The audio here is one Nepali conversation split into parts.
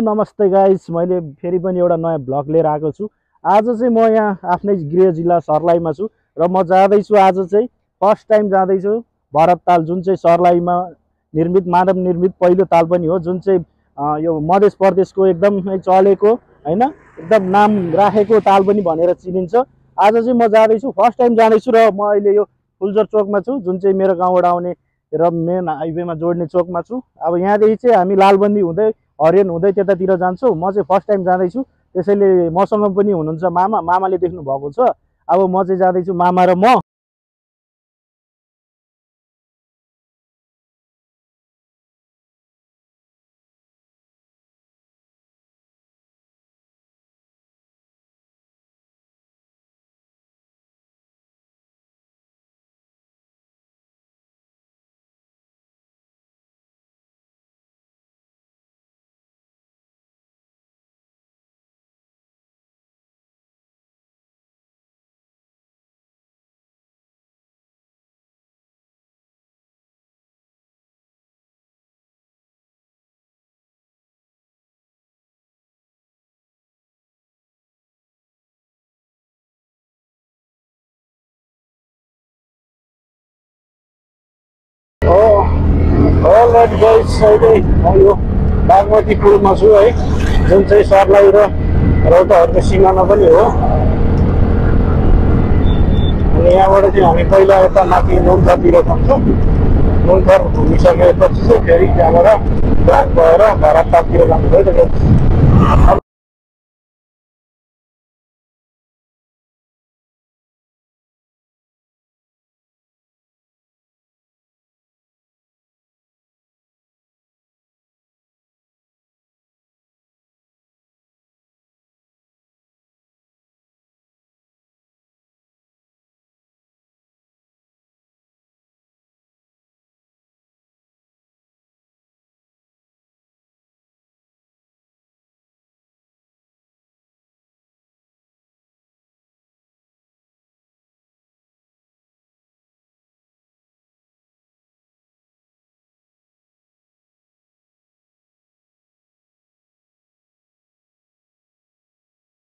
नमस्ते गाइस, मैले फेरि पनि एउटा नयाँ ब्लग लिएर आएको छु। आज चाहिँ म यहाँ आफ्नै गृह जिल्ला सर्लाहीमा छु र म जाँदैछु। आज चाहिँ फर्स्ट टाइम जाँदैछु भरत ताल, जुन चाहिँ सर्लाहीमा निर्मित मानव निर्मित पहिलो ताल पनि हो, जुन चाहिँ यो मध्य प्रदेशको एकदमै चलेको हैन, एकदम नाम राखेको ताल पनि भनेर चिनिन्छ। आज चाहिँ म जाँदैछु, फर्स्ट टाइम जाँदैछु र म अहिले यो फुलजर चोकमा छु, जुन चाहिँ मेरो गाउँबाट आउने र मेन हाइवेमा जोड्ने चोकमा छु। अब यहाँदेखि चाहिँ हामी लालबन्दी हुँदै हरियन हुँदै त्यतातिर जान्छौँ। म चाहिँ फर्स्ट टाइम जाँदैछु, त्यसैले मसँग पनि हुनुहुन्छ मामाले देख्नु भएको छ। अब म चाहिँ जाँदैछु, मामा र म। अलराइट गाइस, अहिले म यो बागमती पुलमा छु है, जुन चाहिँ सर्लाही र रौतहटको सिमाना पनि हो। अनि यहाँबाट चाहिँ हामी पहिला यता माथि नुनथरतिर जान्छौँ। नुनथर घुमिसकेपछि चाहिँ फेरि त्यहाँबाट ब्याक भएर भरत तालतिर जानु भयो।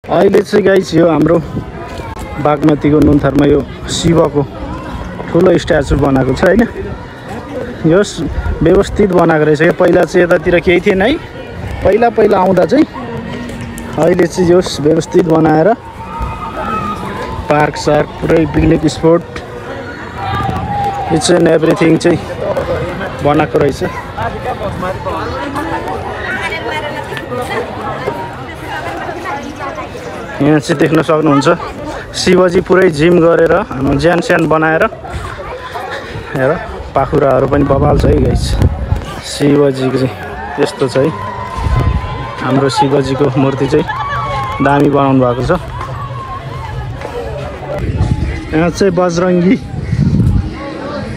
अहिले चाहिँ गाइस यो हाम्रो बागमतीको नुनथरमा यो शिवको ठुलो स्ट्याचु बनाएको छ हैन। यो व्यवस्थित बनाएको रहेछ। यो पहिला चाहिँ यतातिर केही थिएन है, पहिला आउँदा चाहिँ। अहिले चाहिँ यो व्यवस्थित बनाएर पार्क सार्क पुरै picnic spot it's and everything चाहिँ बनाएको रहेछ। यहाँ चाहिँ देख्न सक्नुहुन्छ शिवजी पुरै जिम गरेर ज्यान स्यान बनाएर, हेर पाखुराहरू पनि बबाल छ है गाइस। शिवजीको चाहिँ यस्तो छ है, हाम्रो शिवजीको मूर्ति चाहिँ दामी बनाउनु भएको छ। यहाँ चाहिँ बजरङ्गी,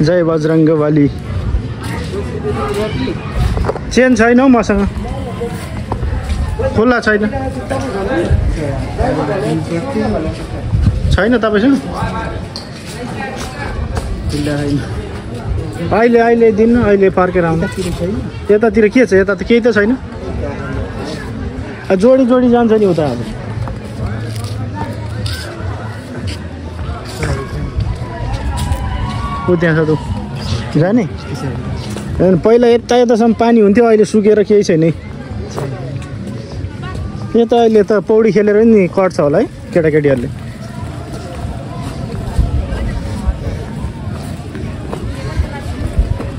जय बजरङ्गबली। चेन छैन हौ मसँग, खुल्ला छैन तपाईँसँग? अहिले दिनु, अहिले फर्केर आउँदा। यतातिर के छ? यता त केही त छैन। जोडी जान्छ नि उता। अब ऊ त्यहाँ छ त जाने। पहिला यतासम्म पानी हुन्थ्यो, अहिले सुकेर केही छैन है। यो त अहिले त पौडी खेलेर नि कट्छ होला है केटाकेटीहरूले।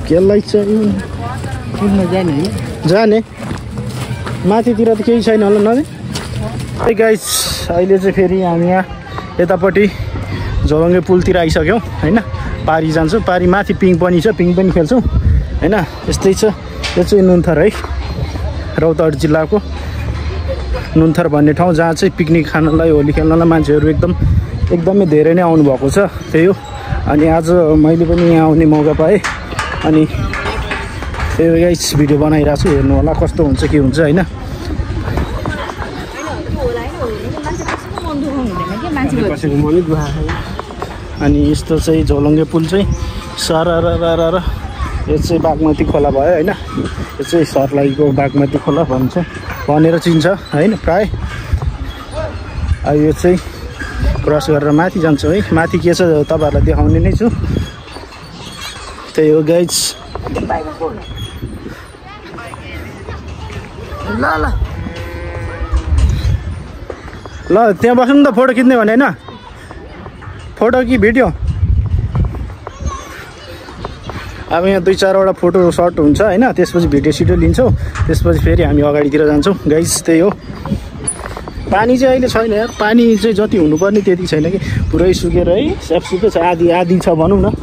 केलाई चाहिँ जाने माथितिर त केही छैन होला नभए। है गाइस, अहिले चाहिँ फेरि हामी यहाँ यतापट्टि झोलङ्गे पुलतिर आइसक्यौँ होइन। पारी जान्छौँ, पारी माथि पिङ पनि छ, पिङ पनि खेल्छौँ होइन। यस्तै छ। यो चाहिँ नुनथर है, रौतहट जिल्लाको नुनथर भन्ने ठाउँ, जहाँ चाहिँ पिकनिक खानलाई, होली खेल्नलाई मान्छेहरू एकदमै धेरै नै आउनु भएको छ। त्यही हो। अनि आज मैले पनि यहाँ आउने मौका पाएँ। अनि त्यही गाइस भिडियो बनाइरहेको छु, हेर्नु होला कस्तो हुन्छ के हुन्छ होइन। अनि यस्तो चाहिँ झोलङ्गे पुल चाहिँ यो चाहिँ बागमती खोला भयो होइन। यो चाहिँ सर्लाहीको बागमती खोला भन्छ। भनेर चिन्छ हैन प्राय। यो चाहिँ क्रस गरेर माथि जान्छु है। माथि के छ तपाईहरुलाई देखाउने नै छु। त्यही हो गाइज। ल त्यहाँ बस्नु नि त फोटो खिच्ने भने हैन फोटो कि भिडियो। अब यहाँ 2-4 फोटो सर्ट हुन्छ हैन त्यसपछि भिडियो सिडियो लिन्छौँ त्यसपछि फेरि हामी अगाडितिर जान्छौँ गाइज। त्यही हो पानी चाहिँ अहिले छैन यार। पानी चाहिँ जति हुनुपर्ने त्यति छैन कि पुरै सुकेर है स्यापसुकै छ आधी आधी छ भनौँ न।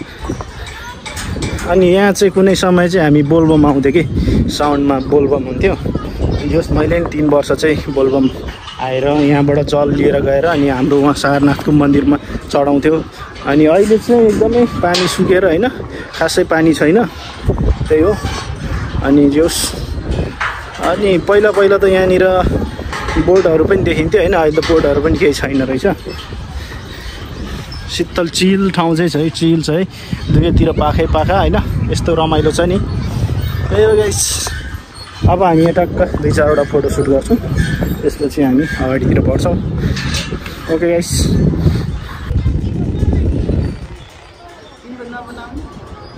अनि यहाँ चाहिँ कुनै समय चाहिँ हामी बोलबम आउँथ्यो कि साउन्डमा बोलबम हुन्थ्यो। जस मैले नि 3 वर्ष चाहिँ बोलबम आएर यहाँबाट जल लिएर गएर अनि हाम्रो उहाँ सारनाथको मन्दिरमा चढाउँथ्यो। अनि अहिले चाहिँ एकदमै पानी सुकेर हैन खासै पानी छैन। त्यही हो अनि जोस अनि पहिला त यहाँनिर बोर्डहरू पनि देखिन्थ्यो हैन अहिले त बोर्डहरू पनि केही छैन रहेछ। शीतल चिल ठाउँ चाहिँ छ है चिल छ है दुवैतिर पाखै पाखा हैन यस्तो रमाइलो छ नि। त्यही हो गाइस। अब हामी यहाँ टक्क 2-4 फोटो सुट गर्छौँ त्यसपछि हामी अगाडितिर बढ्छौँ। Okay guys.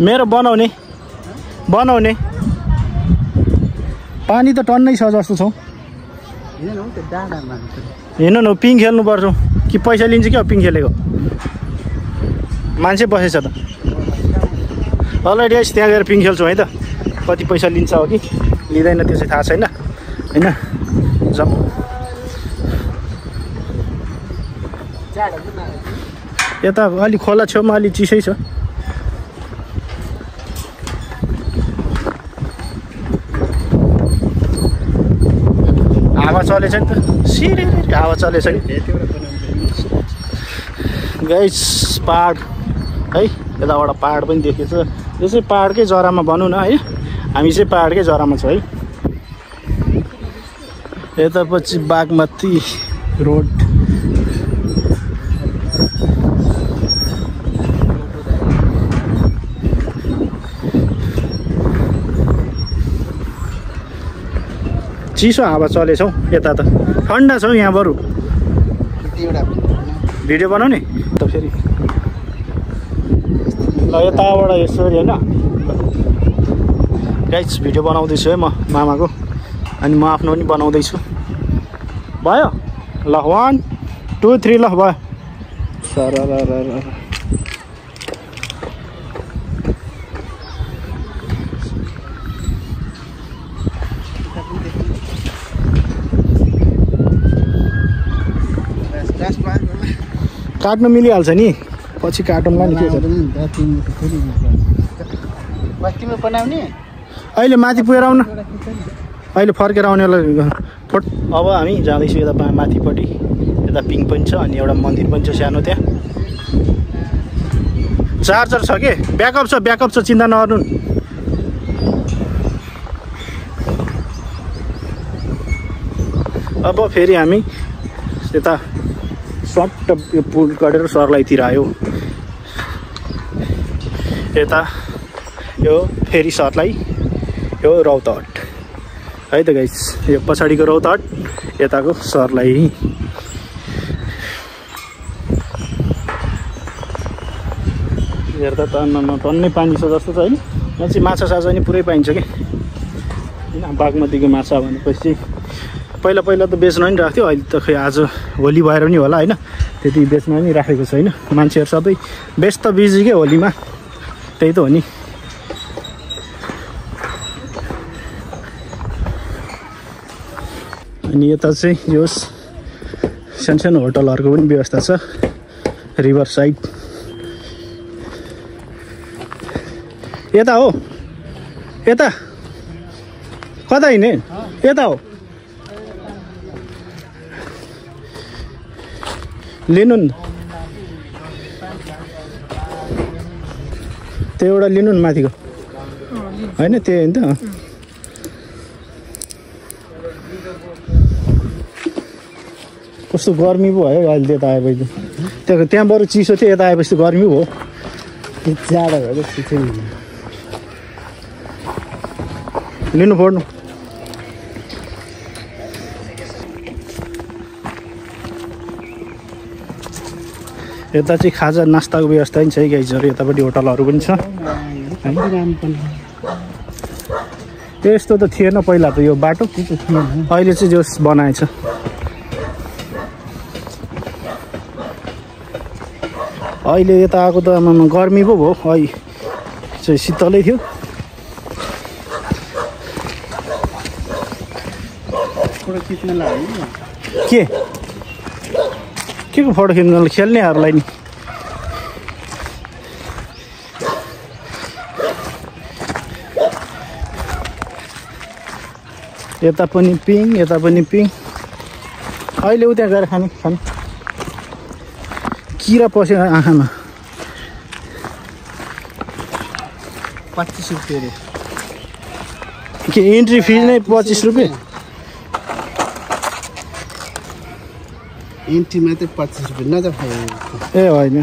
मेरो बनाउने पानी त टन्नै छ जस्तो छ। हेर्नु न पिङ खेल्नुपर्छ कि पैसा लिन्छ क्या पिङ खेलेको मान्छे बसेछ त। अलरेडी गाइस त्यहाँ गएर पिङ खेल्छौँ है त। कति पैसा लिन्छ हो कि लिँदैन त्यो चाहिँ थाहा छैन हैन। जाउँ। यता अलि खोला छेउमा अलि चिसै छ। हावा चलेछ नि त सिरे हावा चलेछ नि गाइस। पहाड है यताबाट पहाड पनि देखेछ। यो चाहिँ पहाडकै जरामा भनौँ न है हामी चाहिँ पहाडकै जरामा छ है। यता पछि बागमती रोड चिसो हावा चलेछ हौ यता त ठन्डा छ हौ यहाँ बरु। भिडियो बनाउने त फेरि ल यताबाट यसरी हैन गाइस भिडियो बनाउँदैछु है म मामाको अनि म आफ्नो पनि बनाउँदैछु। भयो ल 1 2 3 ल भयो। काट्नु मिलिहाल्छ नि पछि काटौँला नि के छ। अहिले माथि पुगेर आउन अहिले फर्केर आउनेलाई अब हामी जाँदैछौँ यता माथिपट्टि। यता पिङ पनि छ अनि एउटा मन्दिर पनि छ सानो त्यहाँ। चार्जर छ के ब्याकअप छ चिन्ता नगर्नु। अब फेरि हामी यता सट्ट यो पुल कटेर सर्लाहीतिर आयो। यता यो फेरि सर्लाही यो रौतहट है त गाइस। यो पछाडिको रौतहट यताको सर्लाही। हेर्दा त टन्नै पानी छ जस्तो छ हैन। यहाँ चाहिँ माछा साछा नि पुरै पाइन्छ कि हैन। बागमतीको माछा भनेपछि पहिला त बेच्न नि राख्थ्यो अहिले त खै आज होली भएर पनि होला हैन त्यति बेच्न नि राखेको छैन। मान्छेहरू सबै व्यस्त बिजी के होलीमा त्यही त हो नि। अनि यता चाहिँ यो सानो होटलहरूको पनि व्यवस्था छ रिभर साइड। यता हो यता कता हिँड्ने यता हो लिनु नि त्यो एउटा लिनु न माथिको हैन त्यो हैन त। कस्तो गर्मी पो भयो अहिले यता आएपछि त्यहाँ बरु चिसो थियो यता आएपछि गर्मी भयो। जाडो भयो चिसो लिनु पर्नु। यता चाहिँ खाजा नास्ताको व्यवस्था पनि छ है गाइजहरू यतापट्टि होटलहरू पनि छ यस्तो त थिएन पहिला त यो बाटो अहिले चाहिँ जो बनाएछ अहिले यता आएको त गर्मी पो भयो अहिले चाहिँ शीतलै थियो के को फोटो खिच्न खेल्नेहरूलाई नि यता पनि पिङ यता पनि पिङ अहिले उता गएर खाने किरा पस्यो आँखामा 25 रुपैयाँ रे के एन्ट्री फिज नै 25 रुपैयाँ एन्ट्री मात्रै 25 रुपैयाँ नजा ए होइन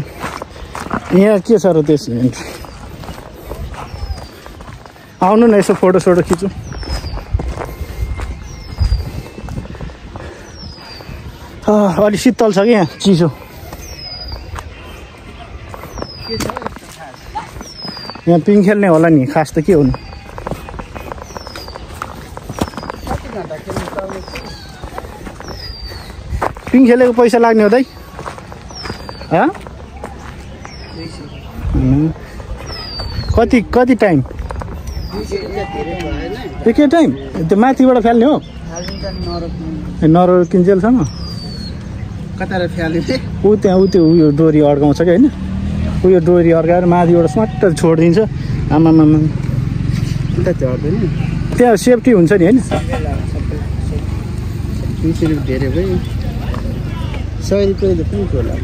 यहाँ के छ र त्यस एन्ट्री आउनु न यसो फोटो सोटो खिचौँ अलि शीतल छ कि यहाँ चिसो यहाँ पिङ खेल्ने होला नि खास त के हो नि पिङ खेलेको पैसा लाग्ने हो दाइ कति टाइम एकै टाइम त्यो माथिबाट फाल्ने हो नरोकिन्जेलसम्म कता फ्याल्ने ऊ त्यहाँ ऊ त्यो उयो डोरी अड्काउँछ कि होइन उयो डोरी अड्काएर माथिबाट स्वाट्ट छोडिदिन्छ आमामा झर्दैन त्यहाँ सेफ्टी हुन्छ नि होइन 20 रुपैयाँ धेरै भयो 100 रुपैयाँ त पनि होला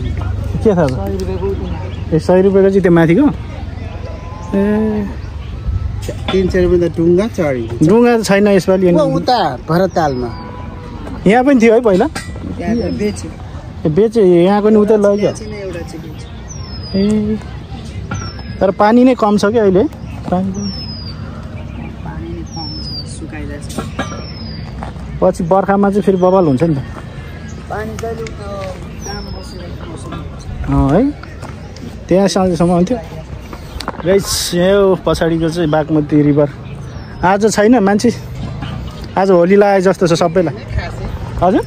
के थाहा ए 100 रुपैयाँको चाहिँ त्यो माथिको ए 300 रुपैयाँ त डुङ्गा चढी डुङ्गा त छैन यसपालि उता भरतालमा यहाँ पनि थियो है पहिला बेच्यो बेचे यहाँको नि उतै लग्यो ए तर पानी नै कम छ कि अहिले पछि बर्खामा चाहिँ फेरि बवाल हुन्छ नि त है त्यहाँ साँझसम्म आउँथ्यो गाइस यो पछाडिको चाहिँ बागमती रिभर आज छैन मान्छे आज होली लाग्यो जस्तो छ सबैलाई हजुर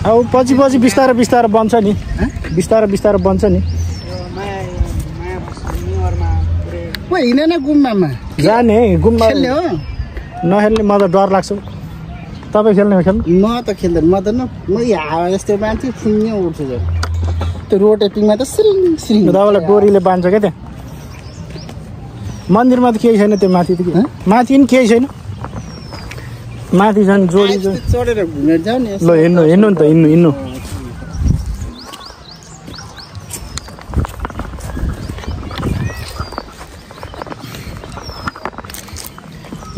अब पछि बिस्तारै बिस्तारै बन्छ नि बिस्तारै बन्छ नि हिँडेन गुम्बामा जाने गुम्बा नखेल्ने म त डर लाग्छ तपाईँ खेल्ने हो खेल्नु म त खेल्दैन म त म हावा यस्तो मान्छे फुङ्गे उठ्छु त्यो रोटेपिङमा त सिरिङ सिरिङ तपाईँलाई डोरीले बाँध्छ क्या त्यहाँ मन्दिरमा त केही छैन त्यो माथि त माथि पनि केही छैन माथि झन् जोडी चढेर घुमेर जाऊ नि ल हिँड्नु नि त हिँड्नु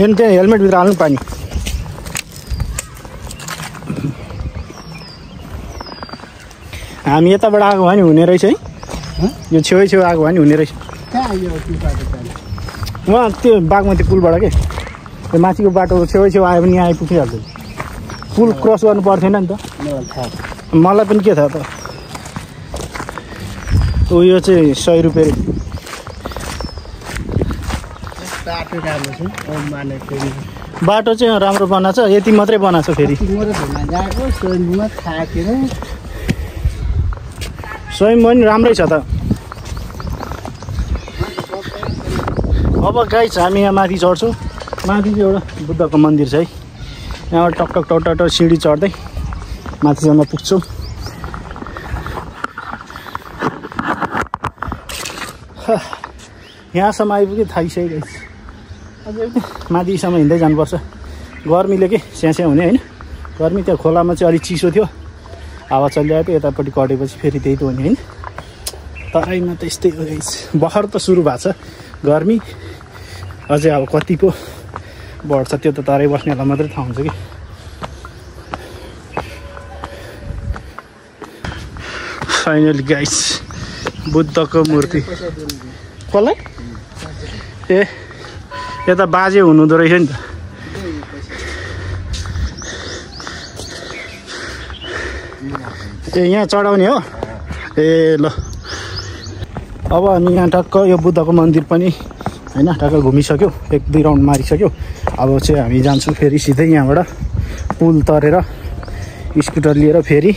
यहाँ त्यहाँ हेलमेटभित्र हाल्नु पानी हामी यताबाट आएको भए नि हुने रहेछ है यो छेउ आएको भए नि हुने रहेछ उहाँ त्यो बागमती पुलबाट के त्यो माथिको बाटो छेउ आयो भने यहाँ आइपुगिहाल्छ पुल क्रस गर्नु पर्थेन नि त मलाई पनि के थाहा त उयो चाहिँ 100 रुपैयाँ बाटो चाहिँ राम्रो बनाएको छ यति मात्रै बनाएको छ फेरि स्वयं पनि राम्रै छ त अब गाइस हामी यहाँ माथि चढ्छौँ माथि चाहिँ एउटा बुद्धको मन्दिर छ है यहाँबाट टक सिँढी चढ्दै माथिसम्म पुग्छौँ यहाँसम्म आइपुग्यो थाकिसक्यो गाइस अझै माथिसम्म हिँड्दै जानुपर्छ गर्मीले के स्यास्या हुने होइन गर्मी त्यहाँ खोलामा चाहिँ अलिक चिसो थियो हावा चलिरहेको थियो यतापट्टि कटेपछि फेरि त्यही त हो नि होइन तराईमा त यस्तै हो गाइस भर्खर त सुरु भएको छ गर्मी अझै अब कति पो बढ्छ त्यो त तराई बस्नेहरूलाई मात्रै थाहा हुन्छ कि फाइनली गाइस बुद्धको मूर्ति कसलाई ए यता बाजे हुनुहुँदो रहेछ नि त ए यहाँ चढाउने हो ए ल अब हामी यहाँ टक्क यो बुद्धको मन्दिर पनि हैन टक्क घुमिसक्यो 1-2 राउन्ड मारिसक्यो अब चाहिँ हामी जान्छौँ फेरि सिधै यहाँबाट पुल तरेर स्कुटर लिएर फेरि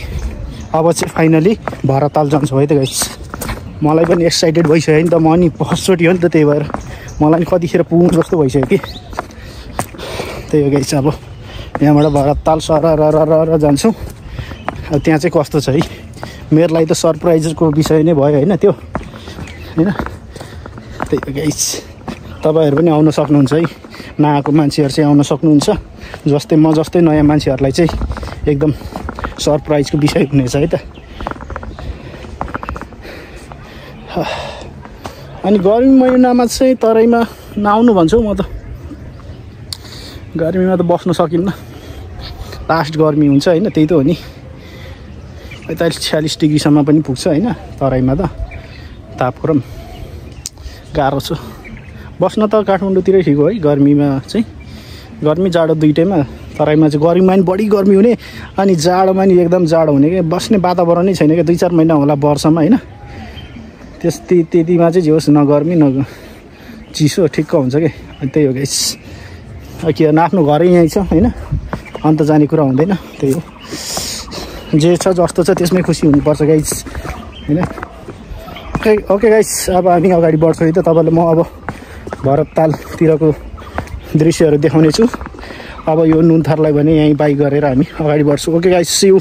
अब चाहिँ फाइनली भरताल जान्छु है त गाइस मलाई पनि एक्साइटेड भइसक्यो नि त म नि फर्स्टचोटि हो नि त त्यही भएर मलाई पनि कतिखेर पुग्नु जस्तो भइसक्यो कि त्यही हो गाइस अब यहाँबाट भरताल सरर जान्छौँ अब त्यहाँ चाहिँ कस्तो छ है मेरो लागि त सरप्राइजको विषय नै भयो होइन त्यो हैन त्यही हो गाइस तपाईहरु पनि आउन सक्नुहुन्छ है नआएको मान्छेहरु चाहिँ आउन सक्नुहुन्छ जस्तै म जस्तै नयाँ मान्छेहरुलाई चाहिँ एकदम सरप्राइजको विषय हुनेछ है त अनि गर्मी महिनामा चाहिँ तराईमा नआउनु भन्छु म त गर्मीमा त बस्न सकिन्न लास्ट गर्मी हुन्छ हैन त्यही त हो नि 45-46 डिग्रीसम्म पनि पुग्छ हैन तराईमा त तापक्रम गाह्रो छ बस्न त काठमाडौँतिरै ठिक हो है गर्मीमा चाहिँ गर्मी जाडो दुईटैमा तराईमा चाहिँ गर्मीमा पनि बढी गर्मी हुने अनि जाडोमा नि एकदम जाडो हुने के बस्ने वातावरणै छैन के 2-4 महिना होला वर्षमा हैन त्यतिमा चाहिँ जे होस् न गर्मी न चिसो ठिक्क हुन्छ के अनि त्यही हो गाइस के आफ्नो घरै यहीँ छ हैन अन्त जाने कुरा हुँदैन त्यही हो जे छ जस्तो छ त्यसमै खुसी हुनुपर्छ गाइस हैन ओके गाइस अब हामी अगाडि बढ्छौँ है त तपाईलाई म अब भरततालतिरको दृश्यहरू देखाउने छु अब यो नुनथरलाई भने यहीँ बाइक गरेर हामी अगाडि बढ्छौँ okay guys see you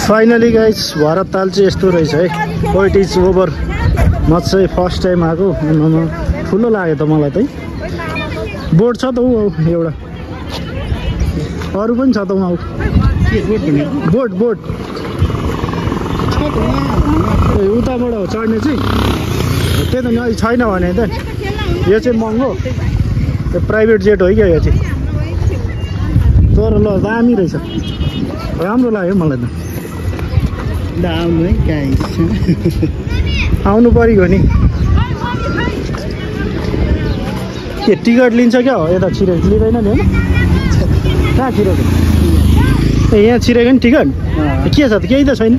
finally guys Bharattal चाहिँ यस्तो रहेछ है इट इज ओभर म चाहिँ फर्स्ट टाइम आएको ठुलो लाग्यो त मलाई त बोर्ड छ त एउटा अरू पनि छ त बोर्ड उताबाट हो चढ्ने चाहिँ त्यही त नि छैन भने त यो चाहिँ महँगो त्यो प्राइभेट जेट हो क्या यो चाहिँ तर ल दामी रहेछ राम्रो लाग्यो मलाई त आउनु पऱ्यो नि के टिकट लिन्छ क्या हो यता छिरेको लिँदैन नि होइन कहाँ छिरेको ए यहाँ छिरेको नि टिकट के छ त केही त छैन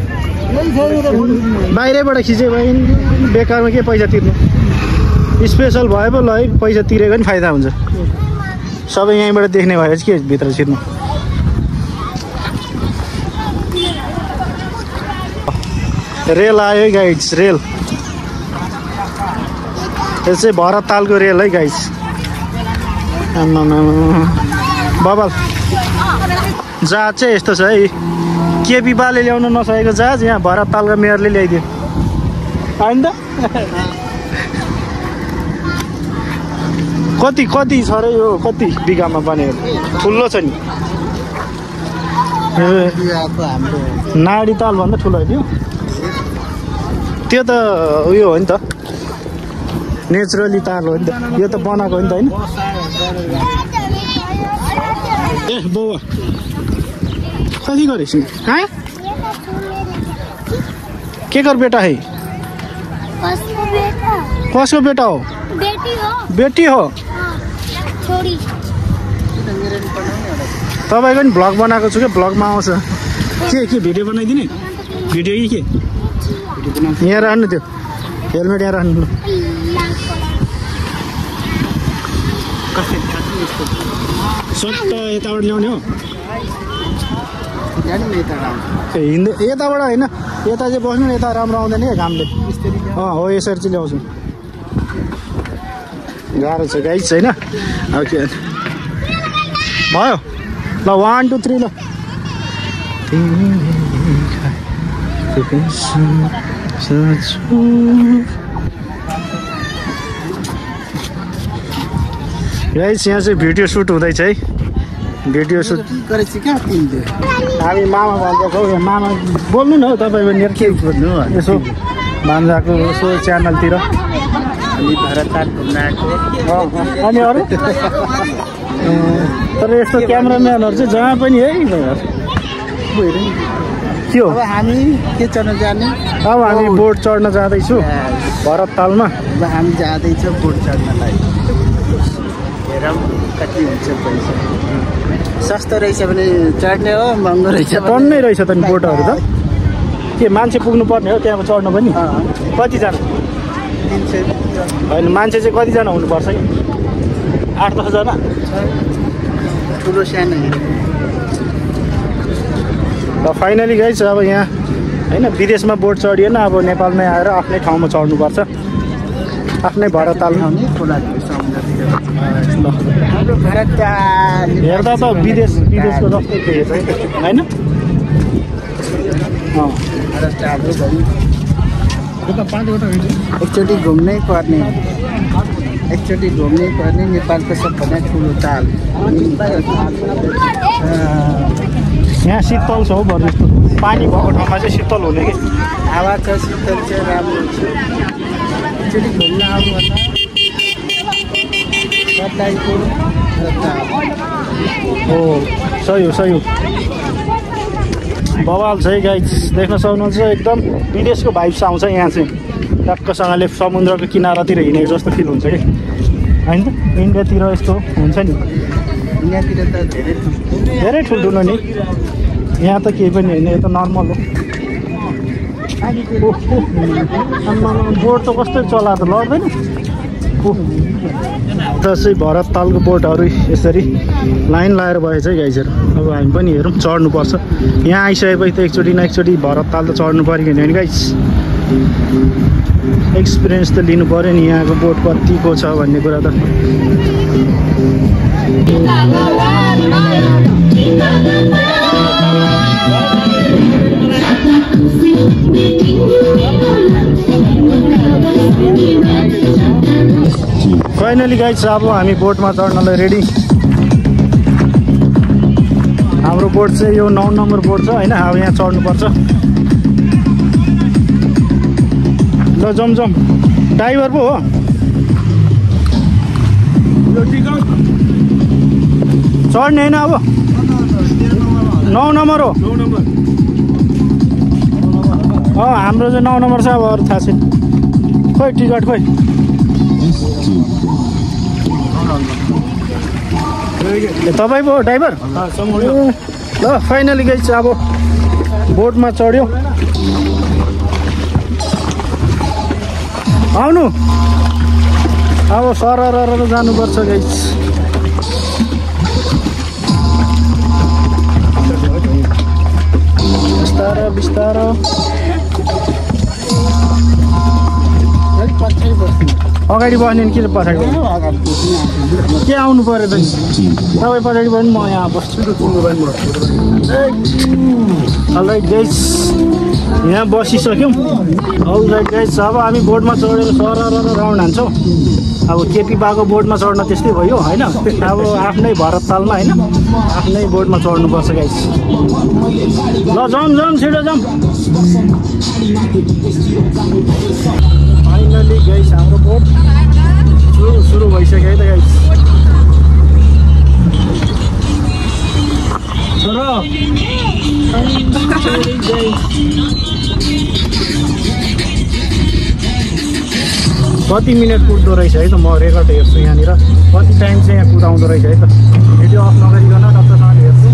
बाहिरैबाट खिच्यो भने बेकारमा के पैसा तिर्नु स्पेसल भए पो ल है पैसा तिरेको नि फाइदा हुन्छ सबै यहीँबाट देख्ने भयो के भित्र छिर्नु रेल आयो है गाइड्स रेल यो चाहिँ भरततालको रेल है गाइड्स बबाल जहाज चाहिँ यस्तो छ है केपी बाले ल्याउन नसकेको जहाज यहाँ भरततालको मेयरले ल्याइदियो होइन त कति छ र यो कति बिघामा बनेको ठुलो छ नि नाडी ताल भन्दा ठुलो हो त्यो त उयो हो नि त नेचुरली ताल हो नि त यो त बनाएको हो नि त होइन ए बौवा कति गरेछ के कर बेटा है कसको बेटा हो बेटी हो तपाईँको नि भ्लग बनाएको छु क्या भ्लगमा आउँछ के भिडियो बनाइदिने भिडियो कि के यहाँ राख्नु त्यो हेलमेट यहाँ राख्नु सट्ट यताबाट ल्याउने हो हिँड्दै यताबाट होइन यता चाहिँ बस्नु न यता राम्रो आउँदैन क्या घामले हो यसरी चाहिँ ल्याउँछु गाह्रो छ गाइस छैन अब के भयो ल 1 2 3 ल गाइस यहाँ चाहिँ भिडियो सुट हुँदैछ है भिडियो सुट गरेपछि कहाँ किन्थ्यो हामी मामा भन्छौँ मामा बोल्नु न हौ तपाईँ पनि के भन्नु यसो भान्जाको यसो च्यानलतिर हामी भारतताल घुम्न आएको अनि अरू तर यस्तो क्यामेराम्यानहरू चाहिँ जहाँ पनि है के हो अब हामी के चढ्न जाने अब हामी बोट चढ्न जाँदैछौँ भरततालमा अब हामी जाँदैछौँ बोट चढ्नलाई हेरौँ कति हुन्छ पैसा सस्तो रहेछ भने चढ्ने हो महँगो रहेछ टन्नै रहेछ त नि बोटहरू त के मान्छे पुग्नु पर्ने हो त्यहाँ चढ्नु पनि कतिजना 300 होइन मान्छे चाहिँ कतिजना हुनुपर्छ कि 8-10जना ठुलो सानो र फाइनली गाइस अब यहाँ होइन विदेशमा बोट चढिएन अब नेपालमै आएर आफ्नै ठाउँमा चढ्नुपर्छ आफ्नै भरततालमा हेर्दा त विदेशको जस्तै देखेछ होइन एकचोटि घुम्नै पर्ने नेपालको सबभन्दा ठुलो ताल यहाँ शीतल छ हौ भर जस्तो पानी भएको ठाउँमा चाहिँ शीतल हुने कि हावा छ शीतल चाहिँ राम्रो छ एकचोटि घुम्न आउनु हो सही हो बवाल छ है गाइस देख्न सक्नुहुन्छ एकदम विदेशको भाइब्स आउँछ यहाँ चाहिँ टक्कसँगले समुद्रको किनारातिर हिँडेको जस्तो फिल हुन्छ कि होइन त इन्डियातिर यस्तो हुन्छ नि इन्डियातिर त धेरै ठुल्ठुलो नि यहाँ त केही पनि होइन यो त नर्मल हो बोट त कस्तो चला त लड्दैन त चाहिँ भरततालको बोटहरू यसरी लाइन लगाएर भएछ है गाइसहरू अब हामी पनि हेरौँ चढ्नुपर्छ यहाँ आइसकेपछि त एकचोटि न एकचोटि भरतताल त चढ्नु पऱ्यो नि गाइस एक्सपिरियन्स त लिनु पऱ्यो नि यहाँको बोट कतिको छ भन्ने कुरा त फाइनली गाइस अब हामी बोटमा चढ्नलाई रेडी हाम्रो बोट चाहिँ यो 9 नम्बर बोट छ होइन अब यहाँ चढ्नुपर्छ ल जमजम ड्राइभर पो हो चढ्ने होइन अब 9 नम्बर हो हाम्रो चाहिँ 9 नम्बर छ अब अरू थाहा छैन खोइ टिकट खोइ तपाईँ पो ड्राइभर ल फाइनली गइस अब बोटमा चढ्यो आउनु अब सरर जानुपर्छ गइस बिस्तारो अगाडि बस्ने कि पछाडि के आउनु पऱ्यो त नि तपाईँ पछाडि पनि म यहाँ बस्छु अलराइट गाइस यहाँ बसिसक्यौँ अलराइट गाइस अब हामी बोटमा चढेर सरर राउन्ड हान्छौँ अब केपी बाको बोटमा चढ्न त्यस्तै भयो होइन अब आफ्नै भरततालमा होइन आफ्नै बोटमा चढ्नुपर्छ गाइस ल जाउँ छिटो जाउँ फाइनली गाइस हाम्रो बोट सुरु भइसक्यो है त गाइस कति मिनट कुद्दो रहेछ है त म रेकर्ड हेर्छु यहाँनिर कति टाइम चाहिँ यहाँ कुदाउँदो रहेछ है त भिडियो अफ नगरिकन टक्कसँग हेर्छु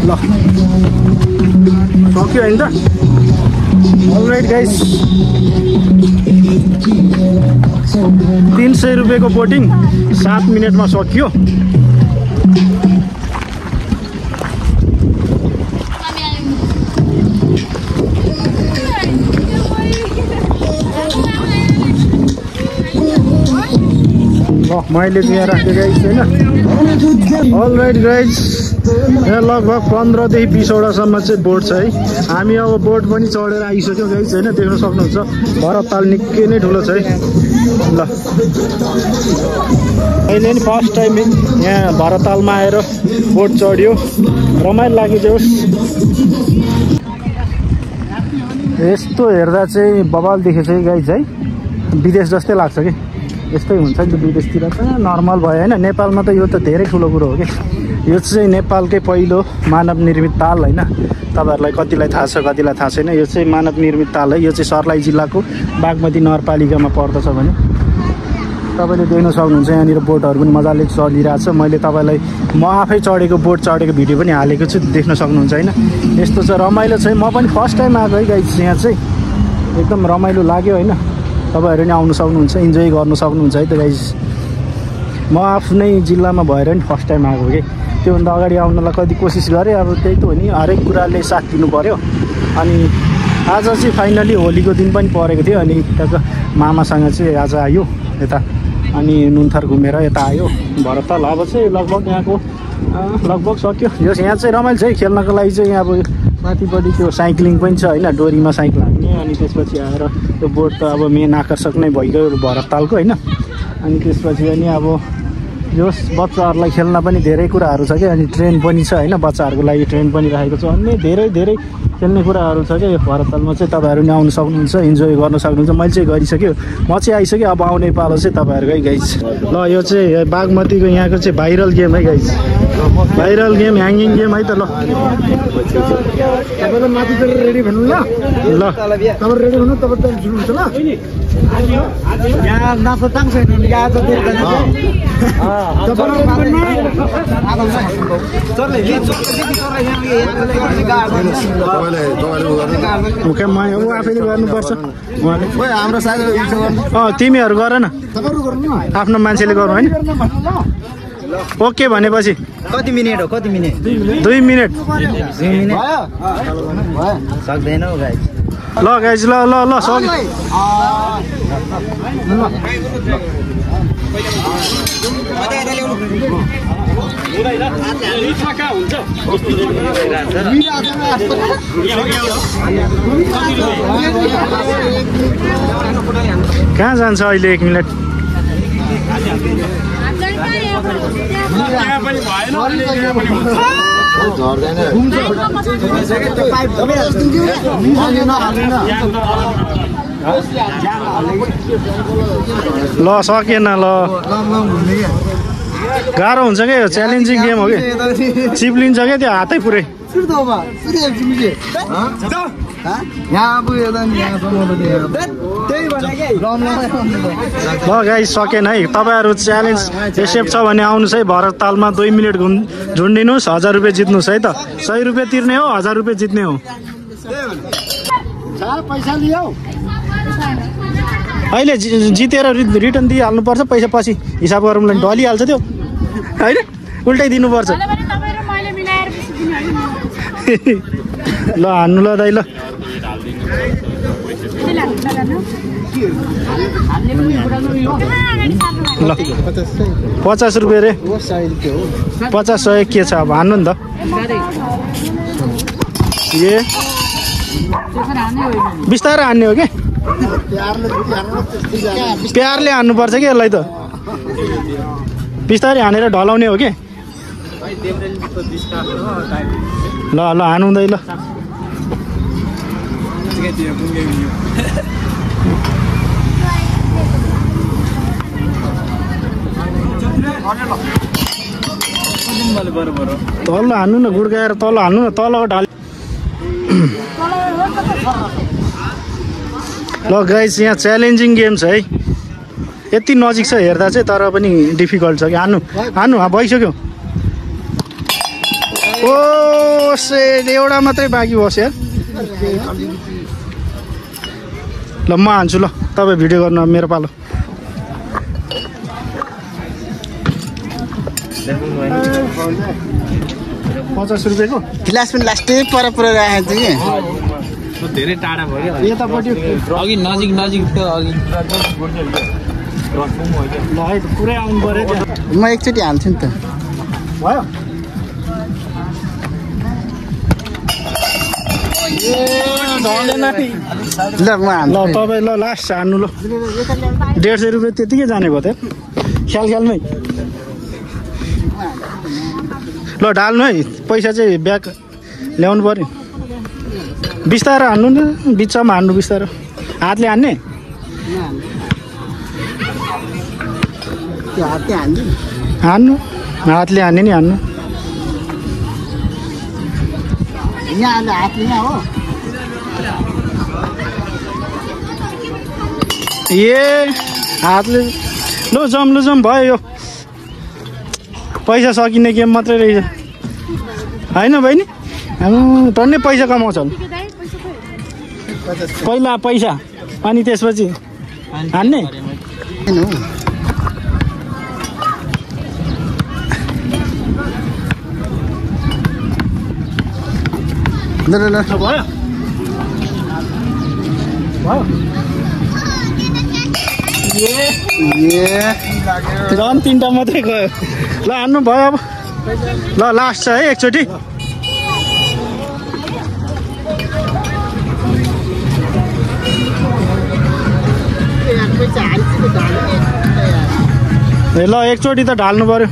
ल सक्यो हैन त अलराइट गाइस 300 रुपैयाँको बोटिङ 7 मिनेटमा सकियो मैले यहाँ राखेँ गाइस हैन अलराइट गाइस यहाँ लगभग 15 देखि 20 वटासम्म चाहिँ बोट छ है हामी अब बोट पनि चढेर आइसक्यो गाइस हैन देख्न सक्नुहुन्छ भरतताल निकै नै ठुलो छ है ल अहिले नि फर्स्ट टाइम यहाँ भरततालमा आएर बोट चढ्यो रमाइलो लाग्यो यस्तो हेर्दा चाहिँ बबाल देखेछ है गाइस है विदेश जस्तै लाग्छ कि यस्तै हुन्छ नि त विदेशतिर त नर्मल भयो हैन नेपालमा त यो त धेरै ठुलो कुरो हो कि यो चाहिँ नेपालकै पहिलो मानव निर्मित ताल हैन तपाईहरुलाई कतिलाई थाहा छ कतिलाई थाहा छैन यो चाहिँ मानव निर्मित ताल है यो चाहिँ सर्लाही जिल्लाको बागमती नगरपालिकामा पर्दछ भने तपाईले देख्न सक्नुहुन्छ यहाँनिर बोटहरु पनि मजाले चलिरहेछ मैले तपाईलाई म आफै चढेको बोट चढेको भिडियो पनि हालेको छु देख्न सक्नुहुन्छ हैन यस्तो छ रमाइलो छ म पनि फर्स्ट टाइम आएको है गाइस यहाँ चाहिँ एकदम रमाइलो लाग्यो हैन तपाईहरु नि आउन सक्नुहुन्छ इन्जोय गर्न सक्नुहुन्छ है त गाइस म आफ्नै जिल्लामा भएर नि फर्स्ट टाइम आएको के त्योभन्दा अगाडि आउनलाई कति कोसिस गरेँ अब त्यही त हो नि हरेक कुराले साथ दिनु पर्यो अनि आज चाहिँ फाइनली होलीको दिन पनि परेको थियो अनि त्यहाँको मामासँग चाहिँ आज आयो यता अनि नुनथर घुमेर यता आयो भरतताल अब चाहिँ लगभग यहाँको लगभग सक्यो यो यहाँ चाहिँ रमाइलो छ है खेल्नको लागि चाहिँ अब माथिपट्टि त्यो साइक्लिङ पनि छ हैन डोरीमा साइकल हान्ने अनि त्यसपछि आएर त्यो बोट त अब मेन आकर्षक नै भइगयो भरततालको हैन अनि त्यसपछि अनि अब यो बच्चाहरूलाई खेल्न पनि धेरै कुराहरू छ क्या अनि ट्रेन पनि छ हैन बच्चाहरूको लागि ट्रेन पनि राखेको छ अनि धेरै धेरै खेल्ने कुराहरू छ क्या यो भरततालमा चाहिँ तपाईहरु नि आउन सक्नुहुन्छ इन्जोय गर्न सक्नुहुन्छ मैले चाहिँ गरिसक्यो म चाहिँ आइसक्यो अब आउने पालो चाहिँ तपाईहरुकै गाइस ल यो चाहिँ बागमतीको यहाँको चाहिँ भाइरल गेम है guys viral game hanging game है त ल तपाईहरु माथि चढेर रेडी भन्नु ल ल तपाईहरु रेडी हुनु तपाईहरु त सुन्नुहुन्छ ल यहाँ नाप्दा ताङ छैन यहाँ त आफैले गर्नुपर्छ तिमीहरू गर न आफ्नो मान्छेले गर्नु होइन ओके भनेपछि कति मिनेट हो कति मिनेट 2 मिनेट सक्दैन हो गाइस ल गाइस ल ल ल सक्यो कहाँ जान्छ अहिले 1 मिनेट ल सकेन ल गाह्रो हुन्छ क्या यो च्यालेन्जिङ गेम हो कि चिप्लिन्छ क्या त्यो हातै पुरै ल गाइस सकेन है तपाईहरु च्यालेन्ज एक्सेप्ट छ भने आउनुस् है भरततालमा 2 मिनेट झुन्डिनुस् 1000 रुपैयाँ जित्नुस् है त 100 रुपैयाँ तिर्ने हो 1000 रुपैयाँ जित्ने हो पैसा लियो अहिले जितेर रिटर्न दिइहाल्नुपर्छ पैसा पछि हिसाब गरौँला ढलिहाल्छ त्यो हैन उल्टै दिनुपर्छ ल हान्नु ल दाइ ल ल 50 रुपैयाँ रे 50 100 के छ अब हान्नु नि त ए बिस्तारै हान्ने हो के प्यारले हान्नुपर्छ कि यसलाई त बिस्तारै हानेर ढलाउने हो के ल ल हानुँदै ल तल हान्नु न गुड्काएर तल हान्नु न तल ढाल ल गाइस यहाँ च्यालेन्जिङ गेम छ है यति नजिक छ हेर्दा चाहिँ तर पनि डिफिकल्ट छ कि हान्नु हान्नु भइसक्यो ओ सेट एउटा मात्रै बाँकी बस्यो यार। ल म हान्छु ल, तपाईँ भिडियो गर्नु मेरो पालो। 50 रुपियाँको गिलास पनि लास्टै पर राखेको छु कि धेरै टाढा भयो यतापट्टि अघि नजिक थियो अघि ल है पुरै आउनु पऱ्यो त्यहाँ। म एकचोटि हाल्छु नि त भयो ल म हाल्छु ल तपाईँ ल लास्ट हान्नु ल 150 रुपियाँ त्यतिकै जाने भयो त ख्यालमै। ल ढाल्नु है, पैसा चाहिँ ब्याग ल्याउनु पऱ्यो। बिस्तारो हान्नु न, बिचमा हान्नु बिस्तारो। हातले हान्ने हातले हाल्छु हान्नु, हातले हान्ने नि हान्नु। यहाँ हातले यहाँ हो ए हातले लो जम भयो यो। पैसा सकिने गेम मात्रै रहेछ होइन बहिनी? टन्नै पैसा कमाउँछ पहिला पैसा अनि त्यसपछि हान्ने। ल ल ल भयो भयो झन् 3टा मात्रै गयो। ल हान्नु भयो अब। ल लास्ट छ है एकचोटि। ए ल एकचोटि त ढाल्नु पर्यो।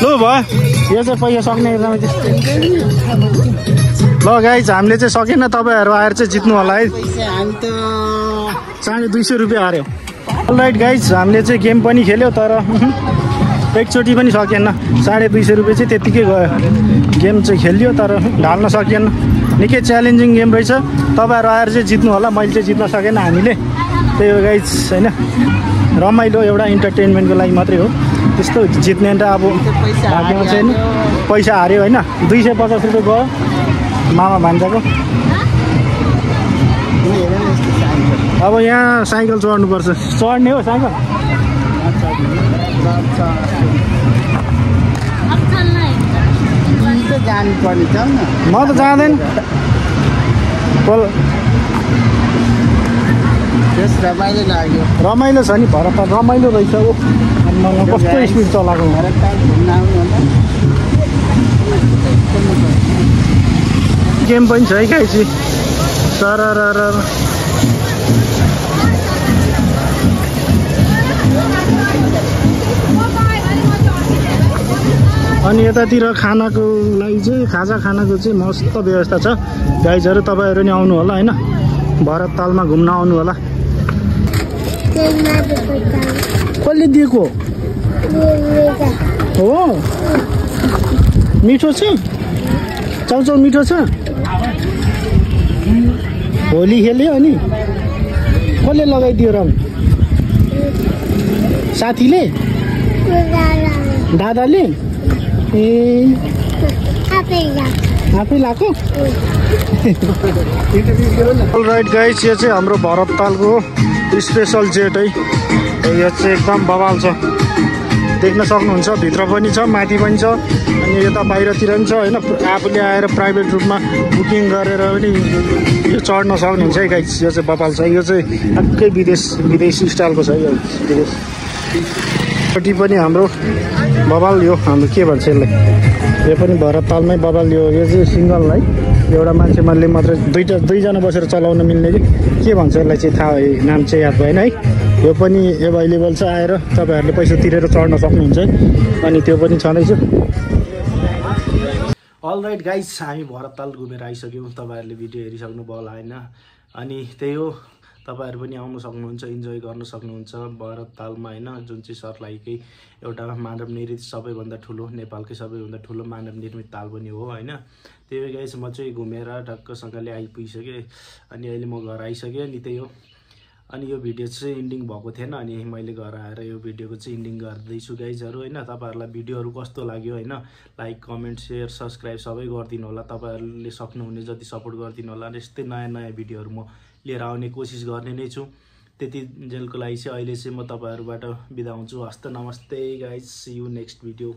लु भयो यो चाहिँ पैसा सक्ने। ल गाइज हामीले चाहिँ सकेन, तपाईँहरू आएर चाहिँ जित्नु होला है। 250 रुपियाँ हार्यो। राइट गाइज हामीले चाहिँ गेम पनि खेल्यो तर एकचोटि पनि सकेन। 250 रुपियाँ चाहिँ त्यत्तिकै गयो। गेम चाहिँ खेलियो तर ढाल्न सकिएन। निकै च्यालेन्जिङ गेम रहेछ, तपाईँहरू आएर चाहिँ जित्नु होला। मैले चाहिँ जित्न सकेन हामीले, त्यही हो गाइज होइन। रमाइलो एउटा इन्टरटेनमेन्टको लागि मात्रै हो, त्यस्तो जित्ने त अब भाग्यमा छैन। पैसा हार्यो होइन। 250 रुपियाँ गयो मामा भान्जाको। अब यहाँ साइकल चढ्नुपर्छ। चढ्ने हो साइकल? जानुपर्ने छ न। म त जाँदैन। रमाइलो लाग्यो। रमाइलो छ नि भरत, रमाइलो रहेछ। कस्तो स्पिड चलाएको। गेम पनि छ है गाइसी। तर अनि यतातिर खानाको लागि चाहिँ खाजा खानाको चाहिँ मस्त व्यवस्था छ। गाइजहरू तपाईँहरू नि आउनु होला होइन, भरत तालमा घुम्न आउनु होला। कसले दिएको हो? मिठो छ? चाउचाउ मिठो छ? होली खेल्यो अनि कसले लगाइदियो रङ? साथीले? दादाले? ए आफै लगाएको? राइट गाइस, यो चाहिँ हाम्रो भरत तालको स्पेसल जेट है। यो चाहिँ एकदम बवाल छ, देख्न सक्नुहुन्छ। भित्र पनि छ, माथि पनि छ, अनि यता बाहिरतिर पनि छ होइन। आफूले आएर प्राइभेट रूपमा बुकिङ गरेर पनि यो चढ्न सक्नुहुन्छ है गाइस। यो चाहिँ बवाल छ। यो चाहिँ ठ्याक्कै विदेशी स्टाइलको छ यो विदेशपट्टि पनि हाम्रो बवाल। यो हाम्रो के भन्छ यसलाई, यो पनि भरत तालमै बवाल। यो चाहिँ सिङ्गल है, एउटा मान्छेले मात्र दुईजना बसेर चलाउन मिल्ने कि के भन्छ यसलाई चाहिँ थाहा, नाम चाहिँ याद भएन है। यो पनि एभाइलेबल छ, आएर तपाईँहरूले पैसा तिरेर चढ्न सक्नुहुन्छ है। अनि त्यो पनि छँदैछ। अल राइट गाइस, हामी भरत ताल घुमेर आइसक्यौँ। तपाईँहरूले भिडियो हेरिसक्नु भयो होला होइन। अनि त्यही हो, तपाईहरु पनि आउन सक्नुहुन्छ, इन्जोय गर्न सक्नुहुन्छ भरत तालमा हैन, जुन चाहिँ सर्लाहीकै एउटा मानव निर्मित सबैभन्दा ठुलो नेपालकै सबैभन्दा ठुलो मानव निर्मित ताल पनि हो हैन। त्यही भएर गाइस म चाहिँ घुमेर ढक्कसँगले आइपुगिसके अनि अहिले म घर आइसके अनि त्यही हो। अनि यो भिडियो चाहिँ इन्डिङ भएको थिएन अनि मैले घर आएर यो भिडियोको चाहिँ इन्डिङ गर्दैछु गाइजहरु हैन। तपाईहरुलाई भिडियोहरु कस्तो लाग्यो हैन, लाइक कमेन्ट शेयर सब्स्क्राइब सबै गरिदिनु होला। तपाईहरुले सक्नुहुने जति सपोर्ट गरिदिनु होला। यस्तै नयाँ नयाँ भिडियोहरु म लिएर आउने कोसिस गर्ने नै छु। त्यति जेलको लागि चाहिँ अहिले चाहिँ म तपाईहरुबाट बिदा हुन्छु। हस्त नमस्ते guys, see you next video.